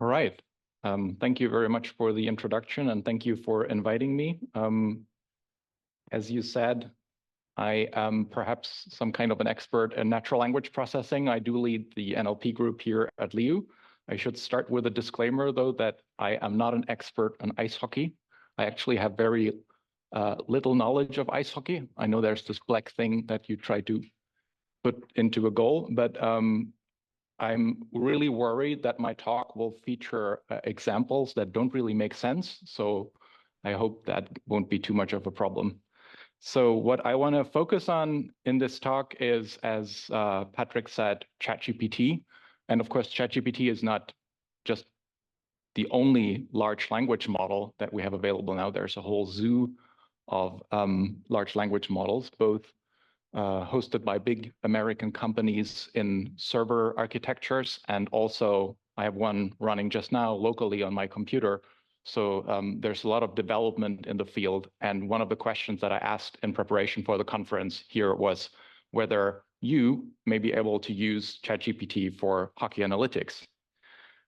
All right. Thank you very much for the introduction, and thank you for inviting me. As you said, I am perhaps some kind of an expert in natural language processing. I do lead the NLP group here at LIU. I should start with a disclaimer, though, that I am not an expert on ice hockey. I actually have very little knowledge of ice hockey. I know there's this black thing that you try to put into a goal, but I'm really worried that my talk will feature examples that don't really make sense. So I hope that won't be too much of a problem. So what I want to focus on in this talk is, as Patrick said, ChatGPT. And of course, ChatGPT is not just the only large language model that we have available now. There's a whole zoo of large language models, both hosted by big American companies in server architectures. And also I have one running just now locally on my computer. So there's a lot of development in the field. And one of the questions that I asked in preparation for the conference here was whether you may be able to use ChatGPT for hockey analytics.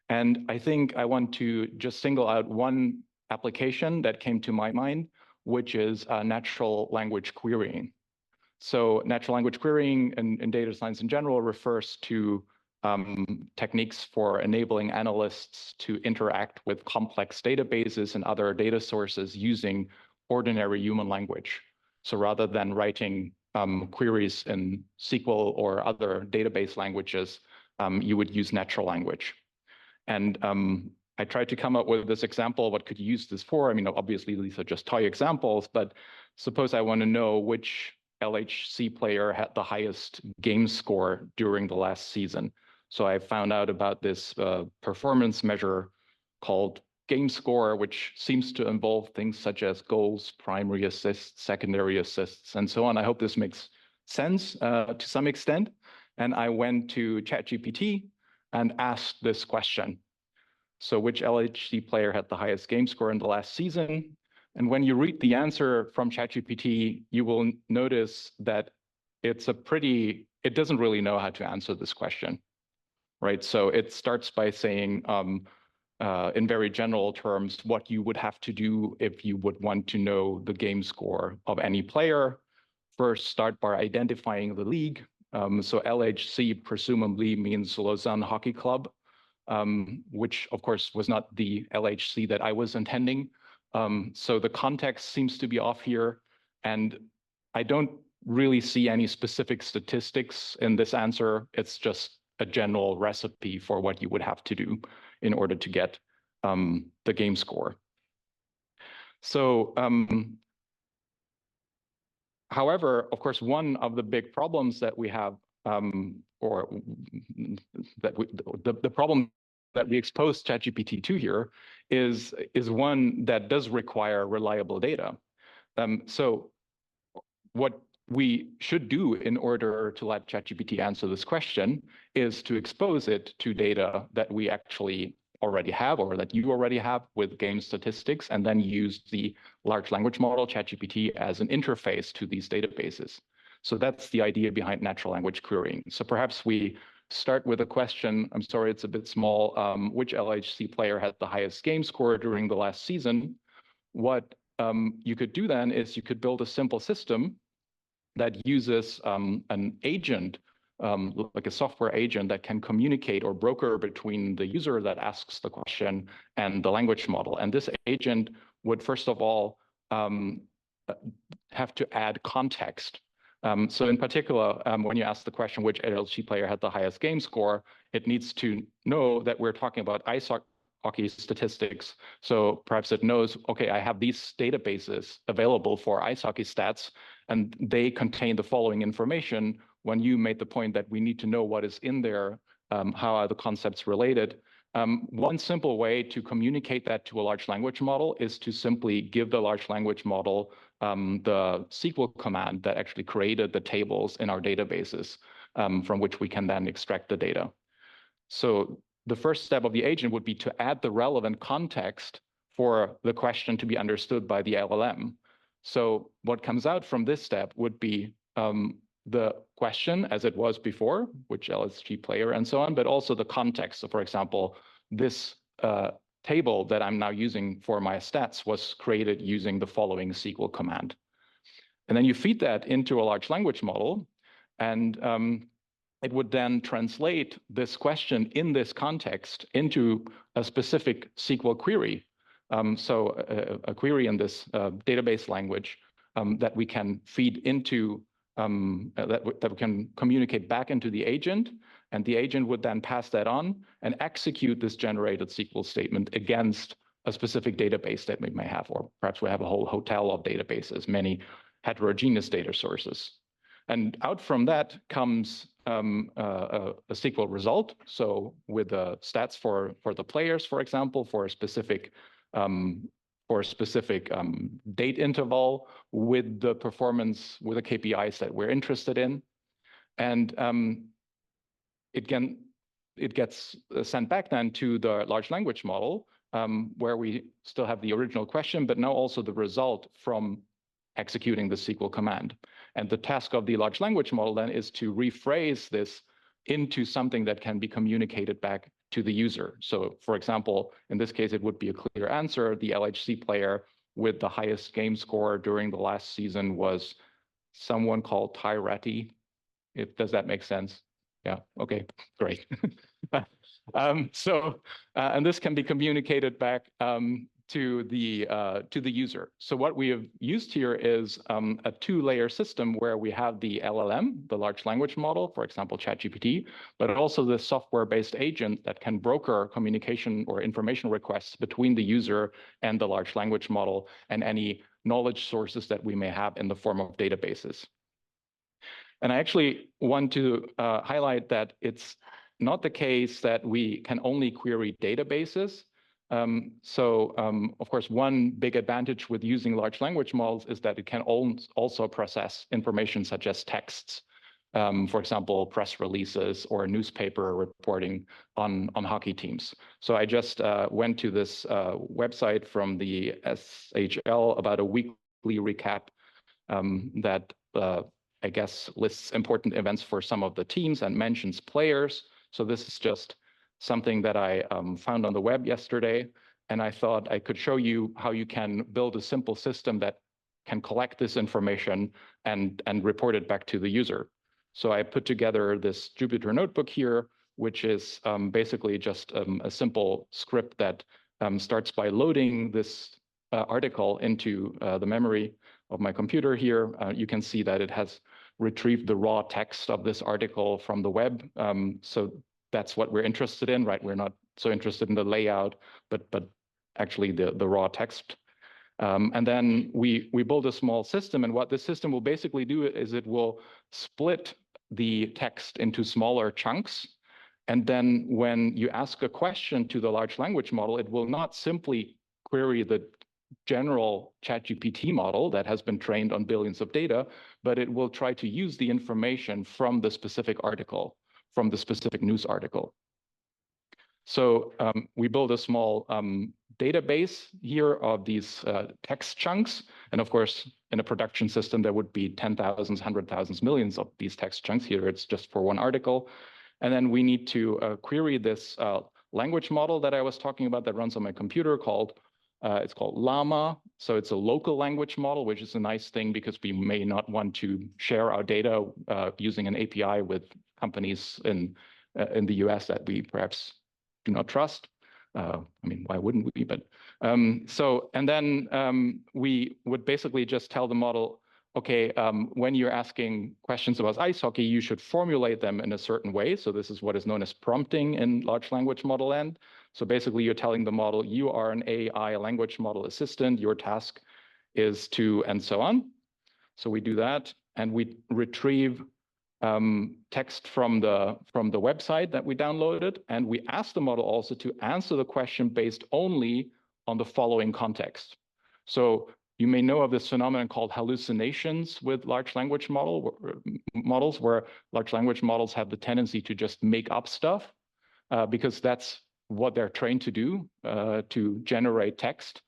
And I think I want to just single out one application that came to my mind, which is natural language querying. So natural language querying in data science in general refers to techniques for enabling analysts to interact with complex databases and other data sources using ordinary human language. So rather than writing queries in SQL or other database languages, you would use natural language. And I tried to come up with this example, what could you use this for? I mean, obviously these are just toy examples, but suppose I want to know which LHC player had the highest game score during the last season. So I found out about this performance measure called game score, which seems to involve things such as goals, primary assists, secondary assists, and so on. I hope this makes sense to some extent. And I went to ChatGPT and asked this question. So which LHC player had the highest game score in the last season? And when you read the answer from ChatGPT, you will notice that it doesn't really know how to answer this question, right? So it starts by saying, in very general terms, what you would have to do if you would want to know the game score of any player. First, start by identifying the league. So LHC presumably means Lausanne Hockey Club, which of course was not the LHC that I was intending. So the context seems to be off here, and I don't really see any specific statistics in this answer. It's just a general recipe for what you would have to do in order to get the game score. So, however, of course, one of the big problems that we have, the problem that we expose ChatGPT to here is one that does require reliable data. So what we should do in order to let ChatGPT answer this question is to expose it to data that we actually already have or that you already have with game statistics, and then use the large language model ChatGPT as an interface to these databases. So that's the idea behind natural language querying. So perhaps we start with a question. I'm sorry, it's a bit small. Which LHC player had the highest game score during the last season? What you could do then is you could build a simple system that uses an agent, like a software agent that can communicate or broker between the user that asks the question and the language model. And this agent would first of all have to add context. So in particular, when you ask the question, which LHC player had the highest game score, it needs to know that we're talking about ice hockey statistics. So perhaps it knows, okay, I have these databases available for ice hockey stats, and they contain the following information. When you made the point that we need to know what is in there, how are the concepts related? One simple way to communicate that to a large language model is to simply give the large language model the SQL command that actually created the tables in our databases, from which we can then extract the data. So the first step of the agent would be to add the relevant context for the question to be understood by the LLM. So what comes out from this step would be the question as it was before, which LSG player and so on, but also the context. So for example, this table that I'm now using for my stats was created using the following SQL command. And then you feed that into a large language model, and it would then translate this question in this context into a specific SQL query. So a query in this database language that we can feed into, that we can communicate back into the agent, and the agent would then pass that on and execute this generated SQL statement against a specific database that we may have, or perhaps we have a whole hotel of databases, many heterogeneous data sources. And out from that comes a SQL result. So with the stats for the players, for example, for a specific date interval, with the performance, with the KPIs that we're interested in. And it gets sent back then to the large language model, where we still have the original question, but now also the result from executing the SQL command. And the task of the large language model then is to rephrase this into something that can be communicated back to the user. So for example, in this case, it would be a clear answer. The LHC player with the highest game score during the last season was someone called Tyretti. Does that make sense? Yeah, okay, great. And this can be communicated back to the user. So what we have used here is a two-layer system where we have the LLM, the large language model, for example, ChatGPT, but also the software-based agent that can broker communication or information requests between the user and the large language model and any knowledge sources that we may have in the form of databases. And I actually want to highlight that it's not the case that we can only query databases. Of course, one big advantage with using large language models is that it can also process information such as texts, for example, press releases or newspaper reporting on hockey teams. So I just went to this website from the SHL about a weekly recap that I guess lists important events for some of the teams and mentions players. So this is just something that I found on the web yesterday, and I thought I could show you how you can build a simple system that can collect this information and report it back to the user. So I put together this Jupyter notebook here, which is basically just a simple script that starts by loading this article into the memory of my computer here. You can see that it has retrieved the raw text of this article from the web. So that's what we're interested in, right? We're not so interested in the layout, but actually the raw text. And then we build a small system, and what this system will basically do is it will split the text into smaller chunks. And then when you ask a question to the large language model, it will not simply query the general ChatGPT model that has been trained on billions of data, but it will try to use the information from the specific article, from the specific news article. So we build a small database here of these text chunks. And of course, in a production system, there would be 10,000s, 100,000s, millions of these text chunks. Here, it's just for one article. And then we need to query this language model that I was talking about that runs on my computer it's called Llama. So it's a local language model, which is a nice thing because we may not want to share our data using an API with companies in the US that we perhaps do not trust. I mean, why wouldn't we? But and then we would basically just tell the model, okay, when you're asking questions about ice hockey, you should formulate them in a certain way. So this is what is known as prompting in large language model land. So basically, you're telling the model, you are an AI language model assistant. Your task is to, and so on. So we do that, and we retrieve text from the website that we downloaded, and we ask the model also to answer the question based only on the following context. So you may know of this phenomenon called hallucinations with large language models, where large language models have the tendency to just make up stuff because that's what they're trained to do, to generate text.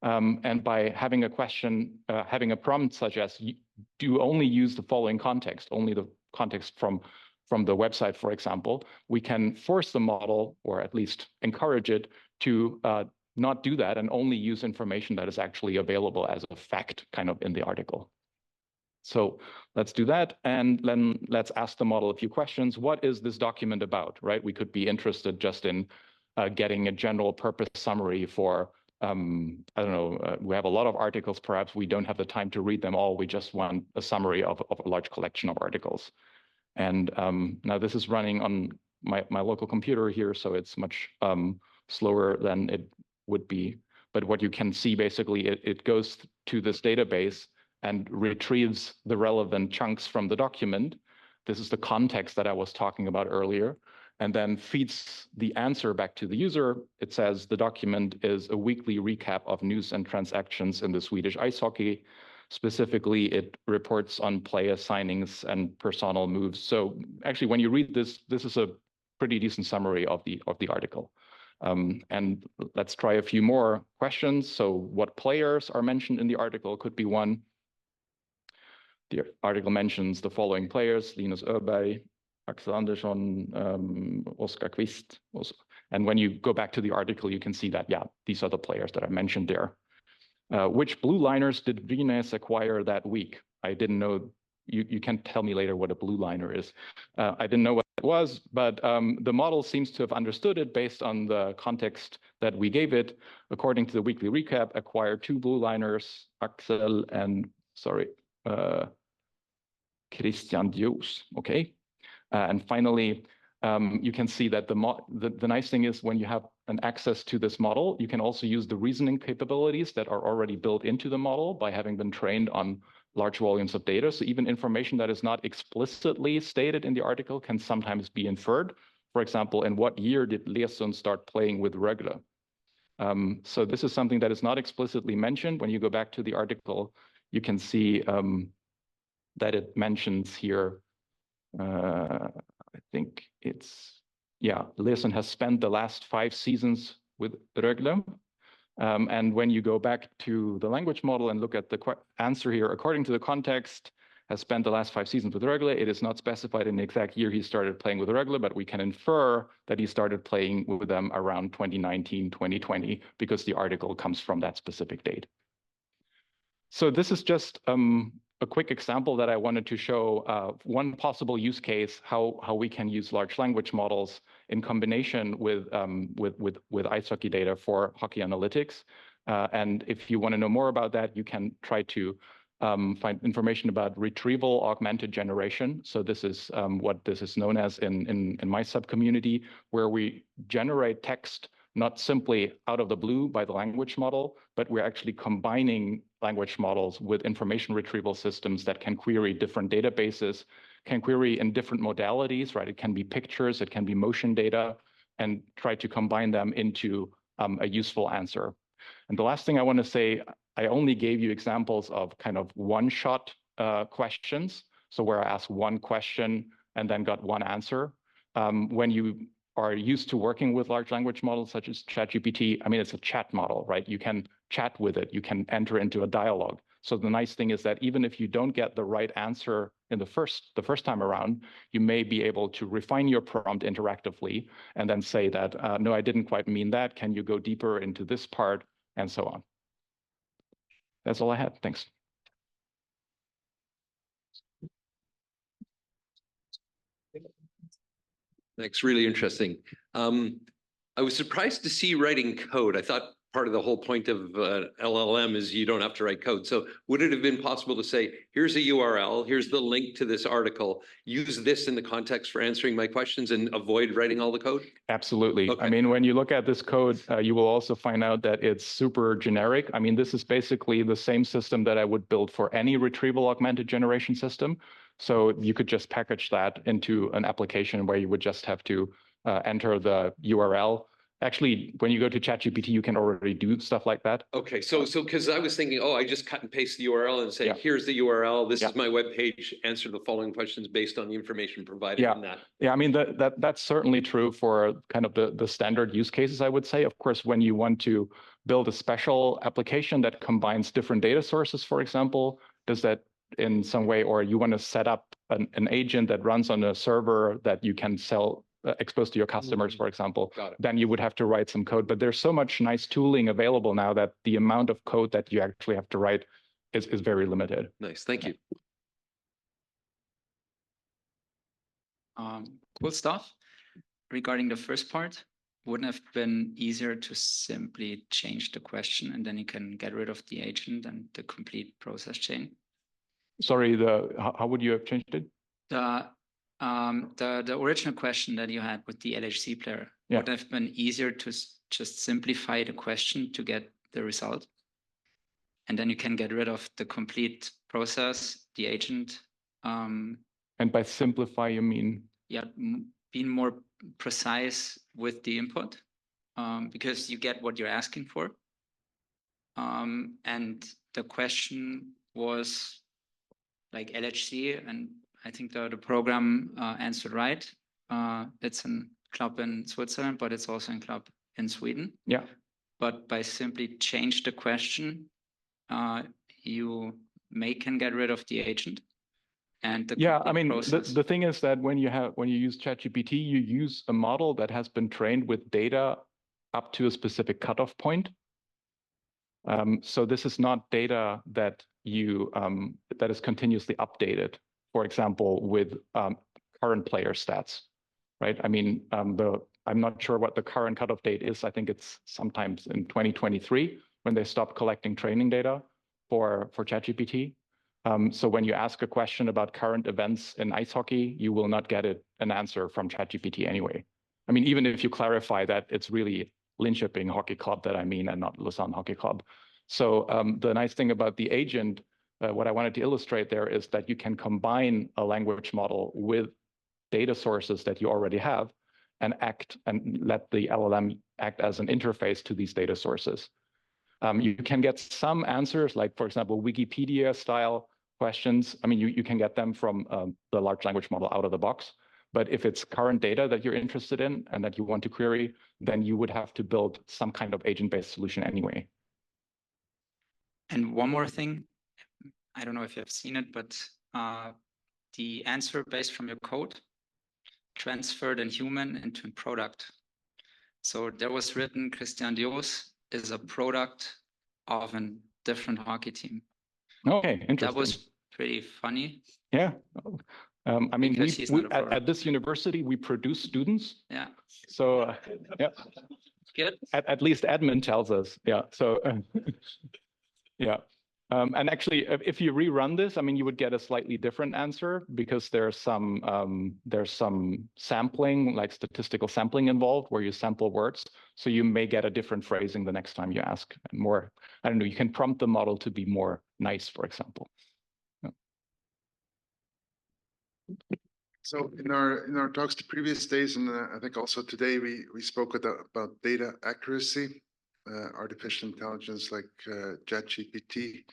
And by having a question, having a prompt such as, do only use the following context, only the context from from the website, for example, we can force the model, or at least encourage it, to not do that and only use information that is actually available as a fact kind of in the article. So let's do that. And then let's ask the model a few questions. What is this document about, right? We could be interested just in getting a general purpose summary for, I don't know, we have a lot of articles, perhaps we don't have the time to read them all. We just want a summary of a large collection of articles. And now this is running on my local computer here, so it's much slower than it would be. But what you can see, basically, it goes to this database and retrieves the relevant chunks from the document. This is the context that I was talking about earlier, and then feeds the answer back to the user. It says the document is a weekly recap of news and transactions in the Swedish ice hockey. Specifically, it reports on player signings and personnel moves. So actually, when you read this, this is a pretty decent summary of the article. And let's try a few more questions. So what players are mentioned in the article could be one. The article mentions the following players: Linus Öberg, Axel Andersson, Oskar Kvist. And when you go back to the article, you can see that, yeah, these are the players that I mentioned there. Which blue liners did Brynäs acquire that week? I didn't know. You can tell me later what a blue liner is. I didn't know what it was, but the model seems to have understood it based on the context that we gave it. According to the weekly recap, acquired 2 blue liners, Axel and, sorry, Christian Dios, okay? And finally, you can see that the nice thing is when you have an access to this model, you can also use the reasoning capabilities that are already built into the model by having been trained on large volumes of data. So even information that is not explicitly stated in the article can sometimes be inferred. For example, in what year did Leeson start playing with Rögle? So this is something that is not explicitly mentioned. When you go back to the article, you can see that it mentions here, I think it's, yeah, Leeson has spent the last 5 seasons with Rögle. And when you go back to the language model and look at the answer here, according to the context, has spent the last 5 seasons with Rögle. It is not specified in the exact year he started playing with Rögle, but we can infer that he started playing with them around 2019, 2020, because the article comes from that specific date. So this is just a quick example that I wanted to show one possible use case, how we can use large language models in combination with ice hockey data for hockey analytics. And if you want to know more about that, you can try to find information about retrieval augmented generation. So this is what this is known as in my sub-community, where we generate text not simply out of the blue by the language model, but we're actually combining language models with information retrieval systems that can query different databases, can query in different modalities, right? It can be pictures, it can be motion data, and try to combine them into a useful answer. And the last thing I want to say, I only gave you examples of kind of one-shot questions. So where I asked one question and then got one answer. When you are used to working with large language models such as ChatGPT, I mean, it's a chat model, right? You can chat with it, you can enter into a dialogue. So the nice thing is that even if you don't get the right answer in the first time around, you may be able to refine your prompt interactively and then say that, no, I didn't quite mean that. Can you go deeper into this part? And so on. That's all I had. Thanks. That's really interesting. I was surprised to see writing code. I thought part of the whole point of LLM is you don't have to write code. So would it have been possible to say, here's a URL, here's the link to this article, use this in the context for answering my questions and avoid writing all the code? Absolutely. Okay. I mean, when you look at this code, you will also find out that it's super generic. I mean, this is basically the same system that I would build for any retrieval augmented generation system. So you could just package that into an application where you would just have to enter the URL. Actually, when you go to ChatGPT, you can already do stuff like that. Okay, so because I was thinking, oh, I just cut and paste the URL and say, here's the URL, this is my web page, answer the following questions based on the information provided in that. Yeah, I mean, that's certainly true for kind of the standard use cases, I would say. Of course, when you want to build a special application that combines different data sources, for example, does that in some way, or you want to set up an agent that runs on a server that you can sell, expose to your customers, for example, then you would have to write some code. But there's so much nice tooling available now that the amount of code that you actually have to write is very limited. Nice, thank you. Cool stuff. Regarding the first part, wouldn't have been easier to simply change the question and then you can get rid of the agent and the complete process chain? Sorry, how would you have changed it? The original question that you had with the LHC player, would have been easier to just simplify the question to get the result. And then you can get rid of the complete process, the agent. And by simplify, you mean? Yeah, being more precise with the input, because you get what you're asking for. And the question was like LHC, and I think the program answered right. It's a club in Switzerland, but it's also a club in Sweden. Yeah. But by simply change the question, you can get rid of the agent. And I mean, the thing is that when you use ChatGPT, you use a model that has been trained with data up to a specific cutoff point. So this is not data that that is continuously updated. For example, with current player stats, right? I mean, I'm not sure what the current cutoff date is. I think it's sometimes in 2023 when they stop collecting training data for ChatGPT. So when you ask a question about current events in ice hockey, you will not get an answer from ChatGPT anyway. I mean, even if you clarify that it's really Linköping Hockey Club that I mean, and not Lausanne Hockey Club. So the nice thing about the agent, what I wanted to illustrate there is that you can combine a language model with data sources that you already have and let the LLM act as an interface to these data sources. You can get some answers, like, for example, Wikipedia style questions. I mean, you can get them from the large language model out of the box. But if it's current data that you're interested in and that you want to query, then you would have to build some kind of agent-based solution anyway. And one more thing, I don't know if you've seen it, but the answer based from your code transferred a human into a product. So there was written Christian Dios is a product of a different hockey team. Okay, interesting. That was pretty funny. Yeah. I mean, at this university, we produce students. Yeah. So, yeah. Good. At least admin tells us. Yeah. So, yeah. And actually, if you rerun this, I mean, you would get a slightly different answer because there's some sampling, like statistical sampling involved, where you sample words. So you may get a different phrasing the next time you ask. And more, I don't know, you can prompt the model to be more nice, for example. Yeah. So in our talks the previous days, and I think also today, we spoke about data accuracy, artificial intelligence like ChatGPT,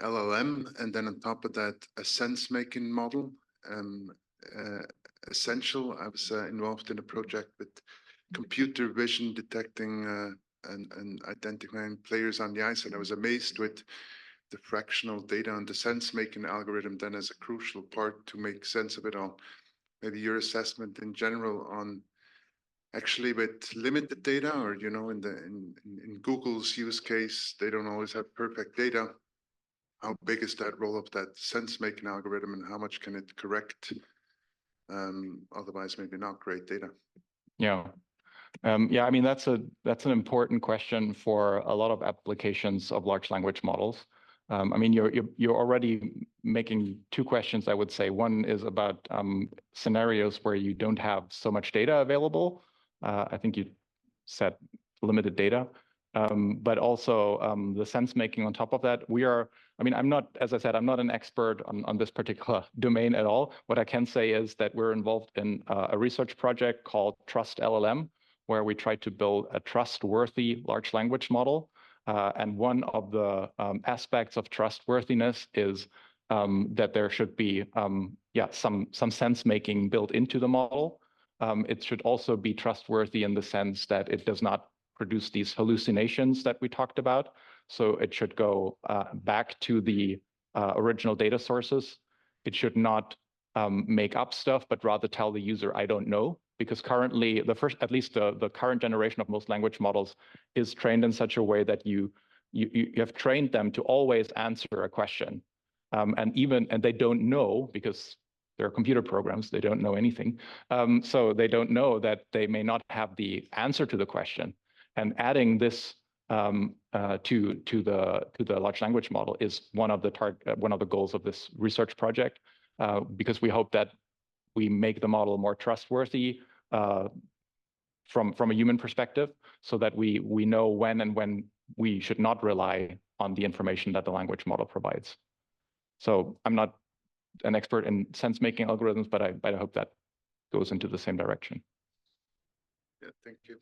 LLM, and then on top of that, a sense-making model. Essential. I was involved in a project with computer vision detecting and identifying players on the ice, and I was amazed with the fractional data and the sense-making algorithm then as a crucial part to make sense of it all. Maybe your assessment in general on actually with limited data, or in Google's use case, they don't always have perfect data. How big is that role of that sense-making algorithm, and how much can it correct? Otherwise, maybe not great data. Yeah. Yeah, I mean, that's an important question for a lot of applications of large language models. I mean, you're already making two questions, I would say. One is about scenarios where you don't have so much data available. I think you said limited data, but also the sense making on top of that. I mean, as I said, I'm not an expert on this particular domain at all. What I can say is that we're involved in a research project called Trust LLM, where we try to build a trustworthy large language model. And one of the aspects of trustworthiness is that there should be some sense making built into the model. It should also be trustworthy in the sense that it does not produce these hallucinations that we talked about. So it should go back to the original data sources. It should not make up stuff, but rather tell the user, I don't know. Because currently, at least the current generation of most language models is trained in such a way that you have trained them to always answer a question. And they don't know, because they're computer programs, they don't know anything. So they don't know that they may not have the answer to the question. And adding this to the large language model is one of the goals of this research project, because we hope that we make the model more trustworthy from a human perspective, so that we know when we should not rely on the information that the language model provides. So I'm not an expert in sense-making algorithms, but I hope that goes into the same direction. Yeah, thank you.